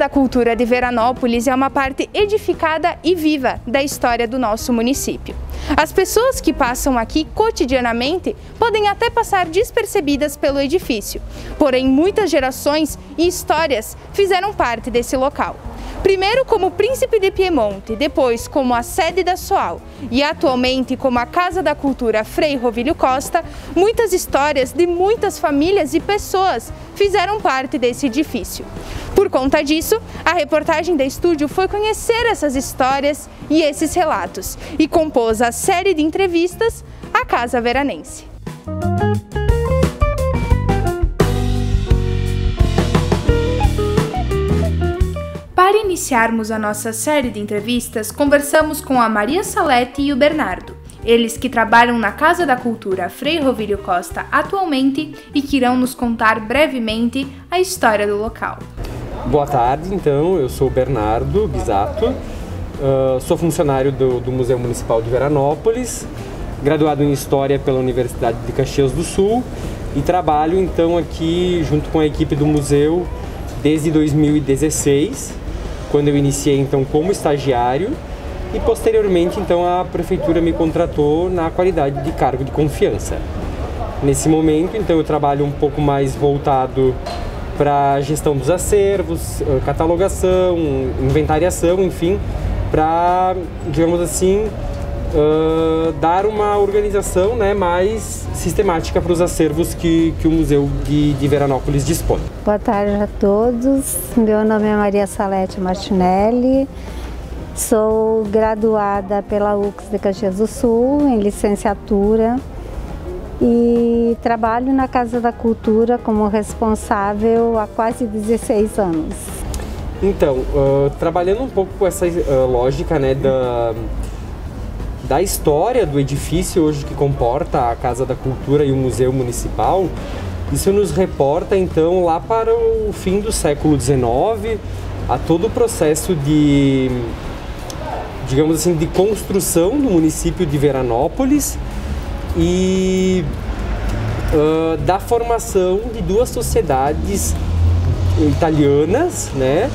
da Cultura de Veranópolis é uma parte edificada e viva da história do nosso município. As pessoas que passam aqui cotidianamente podem até passar despercebidas pelo edifício, porém muitas gerações e histórias fizeram parte desse local. Primeiro como Príncipe de Piemonte, depois como a sede da SOAL e atualmente como a Casa da Cultura Frei Rovílio Costa, muitas histórias de muitas famílias e pessoas fizeram parte desse edifício. Por conta disso, a reportagem da Estúdio foi conhecer essas histórias e esses relatos e compôs a série de entrevistas à Casa Veranense. Para iniciarmos a nossa série de entrevistas, conversamos com a Maria Salete e o Bernardo, eles que trabalham na Casa da Cultura Frei Rovílio Costa atualmente e que irão nos contar brevemente a história do local. Boa tarde, então, eu sou o Bernardo Bisato, sou funcionário do Museu Municipal de Veranópolis, graduado em História pela Universidade de Caxias do Sul e trabalho então aqui junto com a equipe do museu desde 2016, quando eu iniciei então como estagiário e posteriormente então a prefeitura me contratou na qualidade de cargo de confiança. Nesse momento então eu trabalho um pouco mais voltado para a gestão dos acervos, catalogação, inventariação, enfim, para, digamos assim, dar uma organização, né, mais sistemática para os acervos que o Museu de Veranópolis dispõe. Boa tarde a todos, meu nome é Maria Salete Martinelli, sou graduada pela UX de Caxias do Sul em licenciatura e trabalho na Casa da Cultura como responsável há quase 16 anos. Então, trabalhando um pouco com essa lógica, né, da história do edifício hoje que comporta a Casa da Cultura e o Museu Municipal, isso nos reporta então lá para o fim do século XIX, a todo o processo de, digamos assim, de construção do município de Veranópolis e da formação de duas sociedades italianas, né?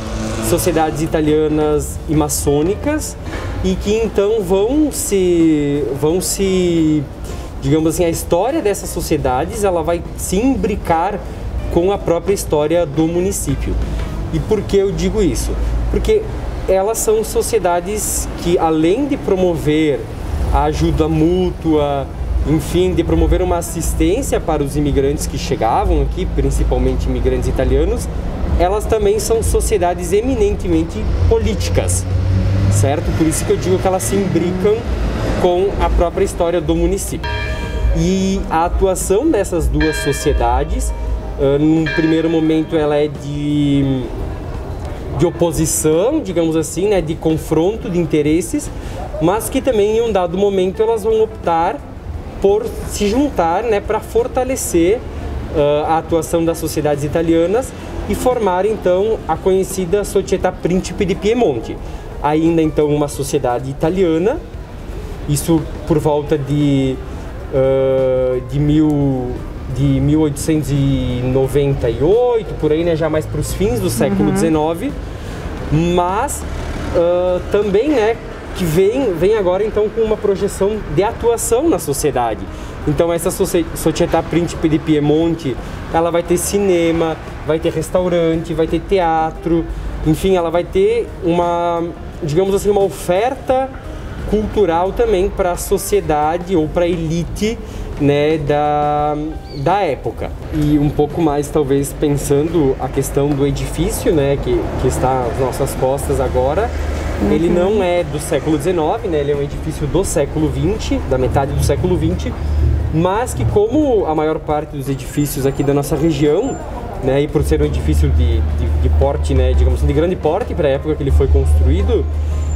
Sociedades italianas e maçônicas, e que então vão se, digamos assim, a história dessas sociedades ela vai se imbricar com a própria história do município. E por que eu digo isso? Porque elas são sociedades que, além de promover a ajuda mútua, enfim, de promover uma assistência para os imigrantes que chegavam aqui, principalmente imigrantes italianos, elas também são sociedades eminentemente políticas, certo? Por isso que eu digo que elas se imbricam com a própria história do município. E a atuação dessas duas sociedades, num primeiro momento ela é de oposição, digamos assim, né, de confronto de interesses, mas que também em um dado momento elas vão optar por se juntar, né, para fortalecer a atuação das sociedades italianas e formar então a conhecida Società Príncipe di Piemonte. Ainda então uma sociedade italiana, isso por volta de 1898, por aí, né, já mais para os fins do século XIX, mas também, né, que vem agora então com uma projeção de atuação na sociedade. Então essa Società Príncipe di Piemonte, ela vai ter cinema, vai ter restaurante, vai ter teatro, enfim, ela vai ter uma, digamos assim, uma oferta cultural também para a sociedade ou para a elite, né, da época. E um pouco mais talvez pensando a questão do edifício, né, que está às nossas costas agora. Ele não é do século XIX, né? Ele é um edifício do século XX, da metade do século XX, mas que, como a maior parte dos edifícios aqui da nossa região, né, e por ser um edifício de porte, né, digamos assim, de grande porte para a época que ele foi construído,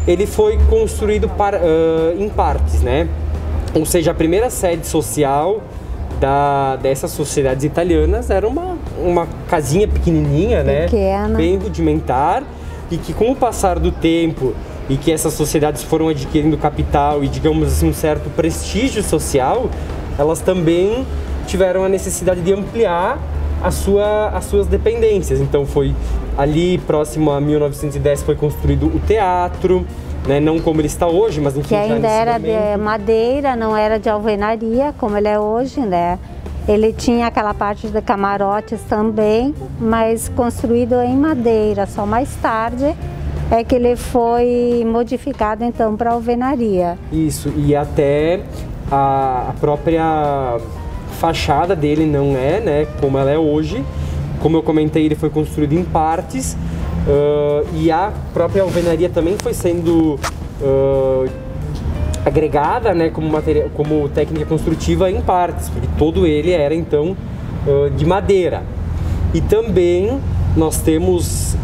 ele foi construído em partes, né? Ou seja, a primeira sede social dessas sociedades italianas era uma casinha pequenininha, né? Pequena. Bem rudimentar, e que com o passar do tempo e que essas sociedades foram adquirindo capital e, digamos assim, um certo prestígio social, elas também tiveram a necessidade de ampliar as suas dependências. Então foi ali próximo a 1910 foi construído o teatro, né? Não como ele está hoje, mas enfim, que ainda era de madeira, não era de alvenaria como ele é hoje, né? Ele tinha aquela parte de camarotes também, mas construído em madeira. Só mais tarde é que ele foi modificado então para alvenaria. Isso, e até a própria fachada dele não é, né, como ela é hoje. Como eu comentei, ele foi construído em partes, e a própria alvenaria também foi sendo agregada, né, como técnica construtiva em partes, porque todo ele era então de madeira. E também nós temos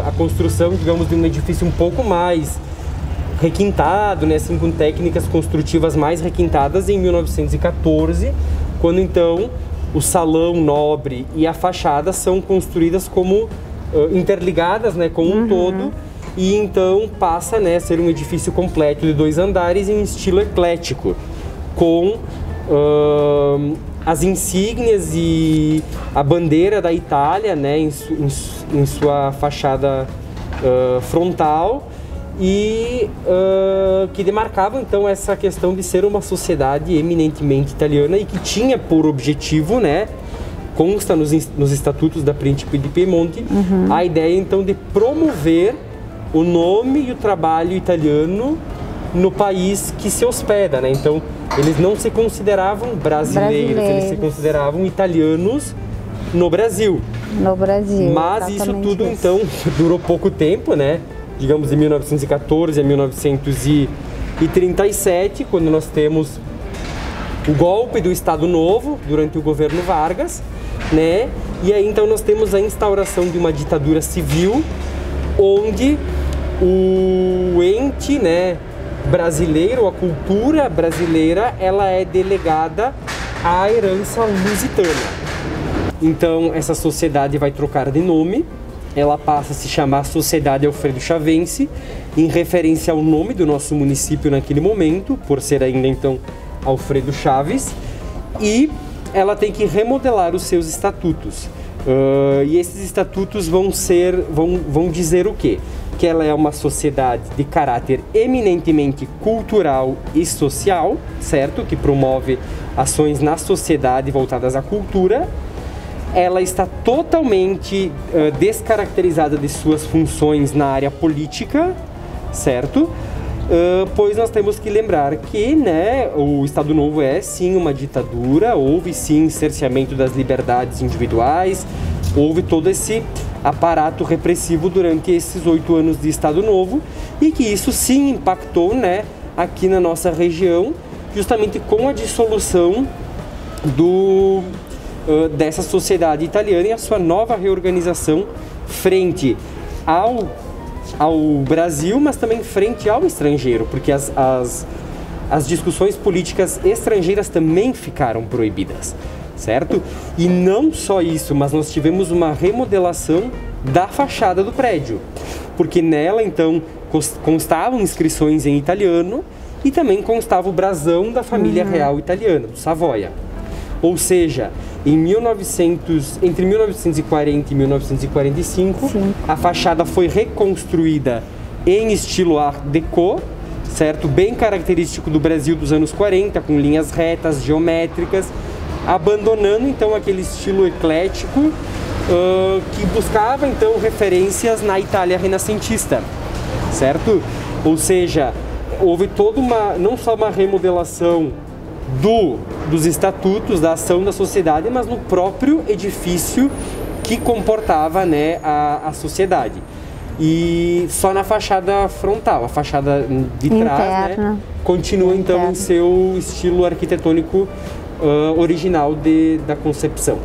a construção, digamos, de um edifício um pouco mais requintado, né, assim, com técnicas construtivas mais requintadas em 1914, quando então o salão nobre e a fachada são construídas como interligadas, né, com um todo, e então passa, né, a ser um edifício completo de 2 andares em estilo eclético, com as insígnias e a bandeira da Itália, né, em sua fachada frontal, e que demarcavam então essa questão de ser uma sociedade eminentemente italiana e que tinha por objetivo, né, consta nos estatutos da Príncipe de Piemonte, a ideia então de promover o nome e o trabalho italiano no país que se hospeda, né? Então eles não se consideravam brasileiros, eles se consideravam italianos no Brasil. No Brasil. Mas isso tudo então durou pouco tempo, né? Digamos de 1914 a 1937, quando nós temos o golpe do Estado Novo durante o governo Vargas, né? E aí então nós temos a instauração de uma ditadura civil, onde o ente, né, brasileiro, a cultura brasileira, ela é delegada à herança lusitana. Então essa sociedade vai trocar de nome. Ela passa a se chamar Sociedade Alfredo Chavense, em referência ao nome do nosso município naquele momento, por ser ainda então Alfredo Chaves, e ela tem que remodelar os seus estatutos. E esses estatutos vão dizer o quê? Que ela é uma sociedade de caráter eminentemente cultural e social, certo? Que promove ações na sociedade voltadas à cultura. Ela está totalmente descaracterizada de suas funções na área política, certo? Pois nós temos que lembrar que, né, o Estado Novo é sim uma ditadura, houve sim cerceamento das liberdades individuais, houve todo esse aparato repressivo durante esses 8 anos de Estado Novo, e que isso sim impactou, né, aqui na nossa região, justamente com a dissolução dessa sociedade italiana e a sua nova reorganização frente ao Brasil, mas também frente ao estrangeiro, porque as discussões políticas estrangeiras também ficaram proibidas, certo? E não só isso, mas nós tivemos uma remodelação da fachada do prédio, porque nela então constavam inscrições em italiano e também constava o brasão da família real italiana, do Savoia. Ou seja, entre 1940 e 1945, a fachada foi reconstruída em estilo Art Deco, certo? Bem característico do Brasil dos anos 40, com linhas retas, geométricas, abandonando então aquele estilo eclético que buscava então referências na Itália renascentista, certo? Ou seja, houve toda não só uma remodelação dos estatutos, da ação da sociedade, mas no próprio edifício que comportava, né, a sociedade. E só na fachada frontal, a fachada de trás, né, continua então em seu estilo arquitetônico original da concepção.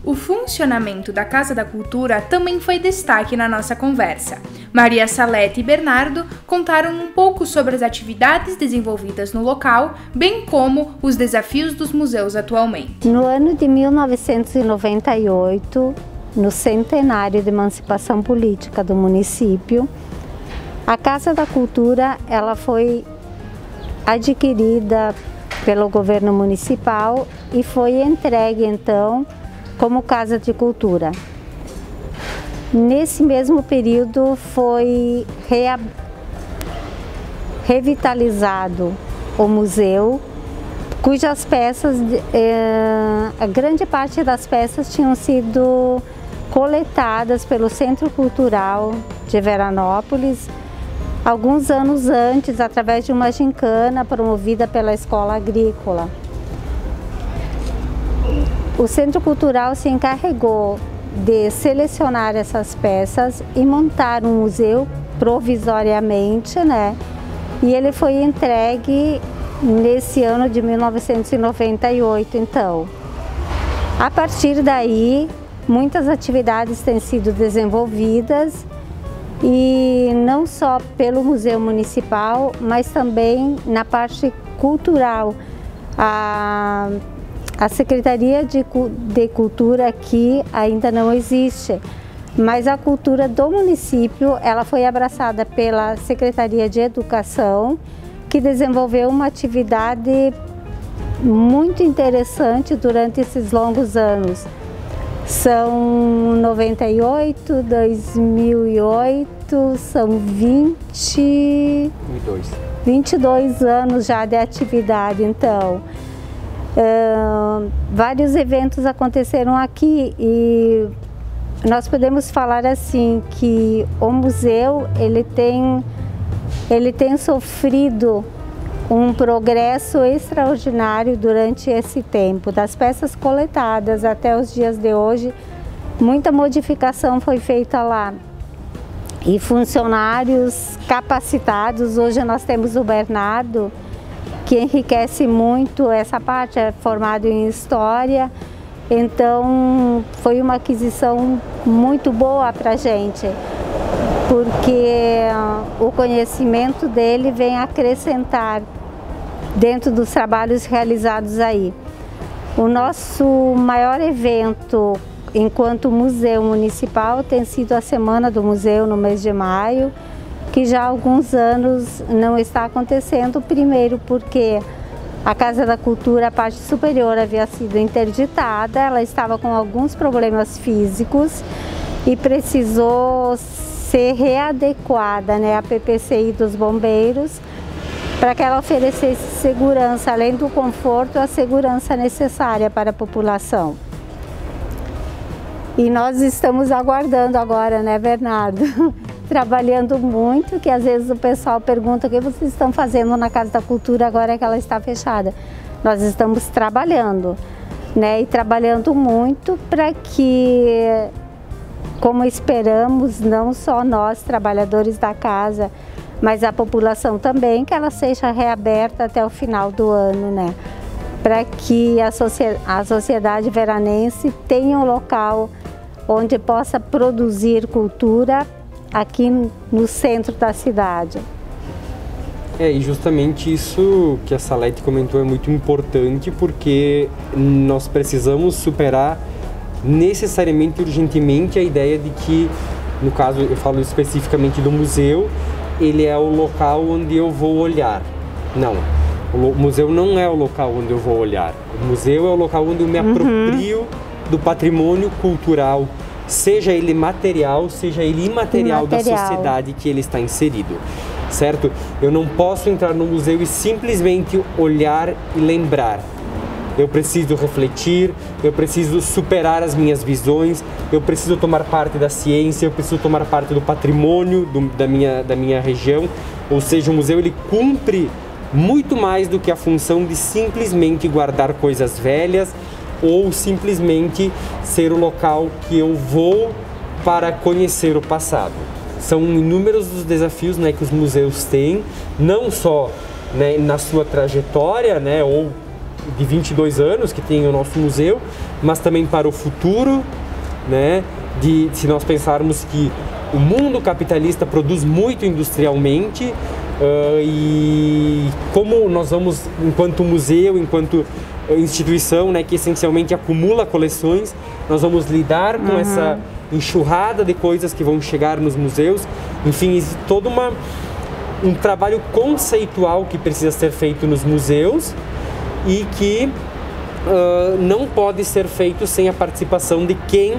O funcionamento da Casa da Cultura também foi destaque na nossa conversa. Maria Salete e Bernardo contaram um pouco sobre as atividades desenvolvidas no local, bem como os desafios dos museus atualmente. No ano de 1998, no centenário de emancipação política do município, a Casa da Cultura ela foi adquirida pelo governo municipal e foi entregue então como Casa de Cultura. Nesse mesmo período foi revitalizado o museu, cujas peças, a grande parte das peças tinham sido coletadas pelo Centro Cultural de Veranópolis alguns anos antes, através de uma gincana promovida pela Escola Agrícola. O Centro Cultural se encarregou de selecionar essas peças e montar um museu provisoriamente, né? E ele foi entregue nesse ano de 1998, então. A partir daí, muitas atividades têm sido desenvolvidas, e não só pelo Museu Municipal, mas também na parte cultural. A Secretaria de Cultura aqui ainda não existe, mas a cultura do município ela foi abraçada pela Secretaria de Educação, que desenvolveu uma atividade muito interessante durante esses longos anos. São 98, 2008, são 22 anos já de atividade, então. Vários eventos aconteceram aqui e nós podemos falar assim que o museu ele tem sofrido um progresso extraordinário durante esse tempo, das peças coletadas até os dias de hoje. Muita modificação foi feita lá e funcionários capacitados. Hoje nós temos o Bernardo, que enriquece muito essa parte, é formado em História, então foi uma aquisição muito boa para a gente, porque o conhecimento dele vem acrescentar dentro dos trabalhos realizados aí. O nosso maior evento enquanto museu municipal tem sido a Semana do Museu no mês de maio, que já há alguns anos não está acontecendo, primeiro porque a Casa da Cultura, a parte superior, havia sido interditada, ela estava com alguns problemas físicos e precisou ser readequada, né, à PPCI dos bombeiros, para que ela oferecesse segurança, além do conforto, a segurança necessária para a população. E nós estamos aguardando agora, né, Bernardo? Trabalhando muito, que às vezes o pessoal pergunta o que vocês estão fazendo na Casa da Cultura agora que ela está fechada. Nós estamos trabalhando, né, e trabalhando muito para que, como esperamos, não só nós, trabalhadores da casa, mas a população também, que ela seja reaberta até o final do ano, né, para que a sociedade veranense tenha um local onde possa produzir cultura aqui no centro da cidade. E justamente isso que a Salete comentou é muito importante, porque nós precisamos superar necessariamente, urgentemente, a ideia de que, no caso, eu falo especificamente do museu, ele é o local onde eu vou olhar. Não, o museu não é o local onde eu vou olhar. O museu é o local onde eu me aproprio do patrimônio cultural, seja ele material, seja ele imaterial da sociedade que ele está inserido, certo? Eu não posso entrar no museu e simplesmente olhar e lembrar. Eu preciso refletir, eu preciso superar as minhas visões, eu preciso tomar parte da ciência, eu preciso tomar parte do patrimônio da minha região. Ou seja, o museu ele cumpre muito mais do que a função de simplesmente guardar coisas velhas ou simplesmente ser o local que eu vou para conhecer o passado. São inúmeros os desafios, né, que os museus têm, não só, né, na sua trajetória, né, ou de 22 anos que tem o nosso museu, mas também para o futuro, né, se nós pensarmos que o mundo capitalista produz muito industrialmente, e como nós vamos, enquanto museu, enquanto instituição, né, que essencialmente acumula coleções, nós vamos lidar com essa enxurrada de coisas que vão chegar nos museus. Enfim, existe todo um trabalho conceitual que precisa ser feito nos museus e que não pode ser feito sem a participação de quem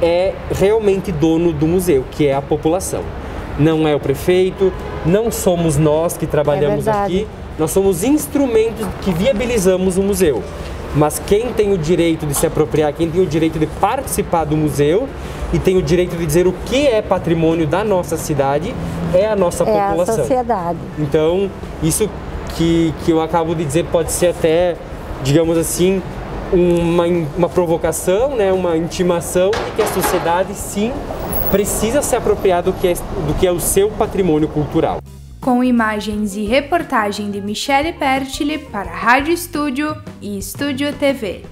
é realmente dono do museu, que é a população. Não é o prefeito, não somos nós que trabalhamos aqui, nós somos instrumentos que viabilizamos o museu. Mas quem tem o direito de se apropriar, quem tem o direito de participar do museu e tem o direito de dizer o que é patrimônio da nossa cidade é a nossa população. É a sociedade. Então, isso que eu acabo de dizer pode ser até, digamos assim, uma provocação, né, uma intimação de que a sociedade, sim, precisa se apropriar do que é o seu patrimônio cultural. Com imagens e reportagem de Michele Pertile para Rádio Estúdio e Estúdio TV.